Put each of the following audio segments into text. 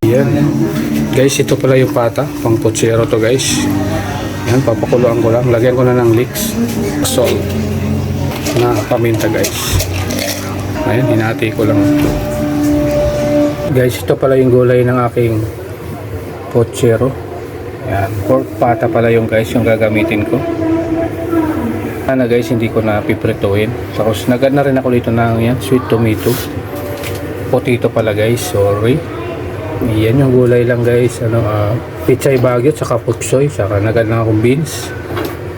Yan. Guys, ito pala yung pata. Pang pochero to guys. Yan, papakuluan ko lang. Lagyan ko na ng leeks. Salt. Na paminta guys. Ayan, hinati ko lang. Guys, ito pala yung gulay ng aking pochero. Yan, pork pata pala yung guys yung gagamitin ko. Sana guys, hindi ko na piprituin. Tapos nagad na rin ako dito ng yan, sweet tomato. Potato pala guys, sorry. Yan yung gulay lang guys. Pichay bagyo, saka putsoy, saka nagad na akong beans.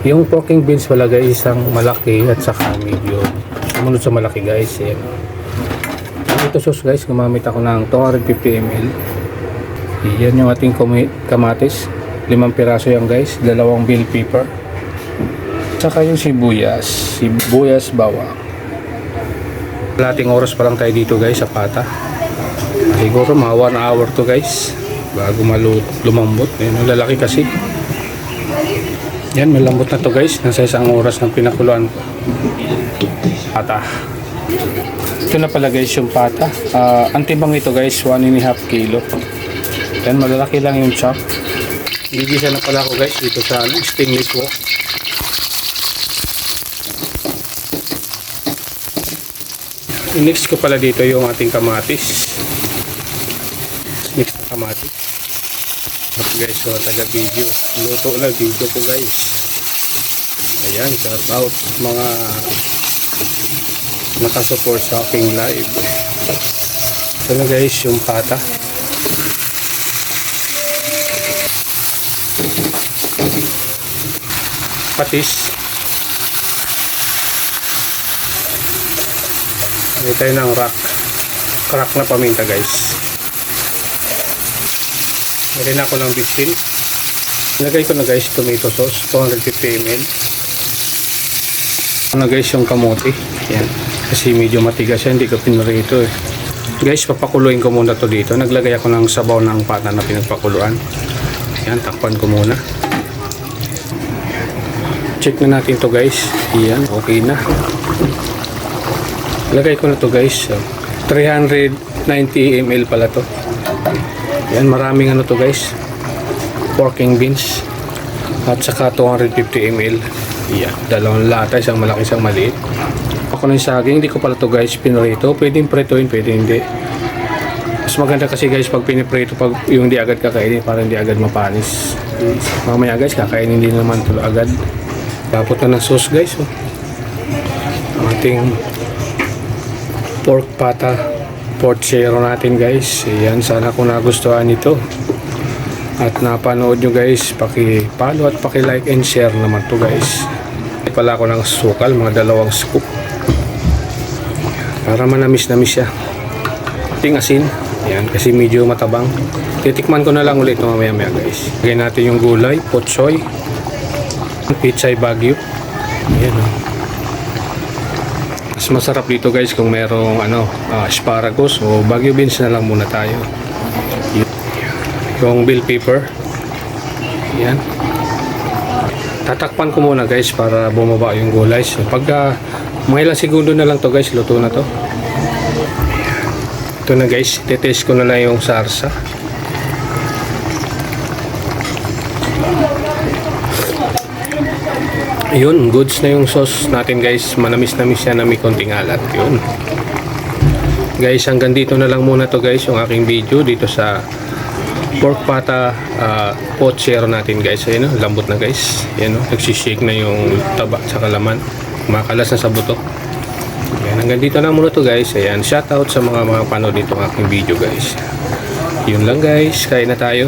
Yung porking beans pala guys, isang malaki at saka medium. Sumunod sa malaki guys. Yan. Ito sauce guys, gumamit ako ng 250 ml. Yan yung ating kamatis. 5 piraso yan guys, 2 bell pepper. Saka yung sibuyas bawang. Kalating oras pa lang tayo dito guys sa pata. Siguro mga 1 hour to guys bago lumambot. Ayan, lalaki kasi. Yan, malambot na to guys. Nasa 1 oras ng pinakuluan ko. Pata. Ito na pala guys yung pata. Ang timbang ito guys, 1.5 kilo. Yan, malalaki lang yung chop. Gigisa na pala ako guys dito sa stainless wok. I-mix ko pala dito yung ating kamatis. Mix na kamatis. Okay guys, so taga video. Luto na video ko guys. Ayan, shout out mga nakasupport sa aking live. Ito na guys yung pata. Patis. May tayo ng crack na paminta guys. Lagay na ako ng bitsin. Lagay ko na guys tomato sauce 250 ml. Ano guys yung kamote. Yan. Kasi medyo matigas yan, hindi ko pinarito eh. Guys, papakuluin ko muna to dito. Naglagay ako ng sabaw ng pata na pinagpakuluan. Yan, takpan ko muna. Check na natin to guys. Yan, okay na. Lagay ko na to guys. 390 ml pala to. Yan, maraming ano to guys. Porking beans. At saka 250 ml. Yan, 2 lata. Isang malaki, isang maliit. Ako ng saging. Hindi ko pala to guys pinrito. Pwedeng prituin, pwede hindi. Mas maganda kasi guys pag piniprito, pag yung hindi agad kakainin para hindi agad mapanis. Mamaya guys, kakainin din naman to agad. Tapos na ng sauce guys. Ating pork pata pochero natin guys. Ayan, sana kung nagustuhan ito at napanood nyo guys, paki-follow at paki-like and share naman to guys. Pala ako ng sukal, mga 2 scoop para manamis-namis siya. Ating asin. Ayan, kasi medyo matabang. Titikman ko na lang ulit mamaya guys. Lagyan natin yung gulay, potsoy, pichay bagyo. Ayan o. Mas masarap dito guys kung merong asparagus o bagyo beans na lang muna tayo. Yung bell pepper. Yan. Tatakpan ko muna guys para bumaba yung gulay. So, pagka mga ilang segundo na lang to guys, luto na to. Ito na guys, titest ko na lang yung sarsa. Yun, goods na yung sauce natin guys. Manamis-namis yan na may konting alat. Yun guys, hanggang dito na lang muna to guys yung aking video dito sa pork pata pochero natin guys. Ayan o, lambot na guys. Ayan o, nagsishake na yung taba sa kalaman. Makalas na sa buto. Ayan, hanggang dito na muna to guys. Ayan, shout out sa mga panood dito ng aking video guys. Yun lang guys, kain na tayo.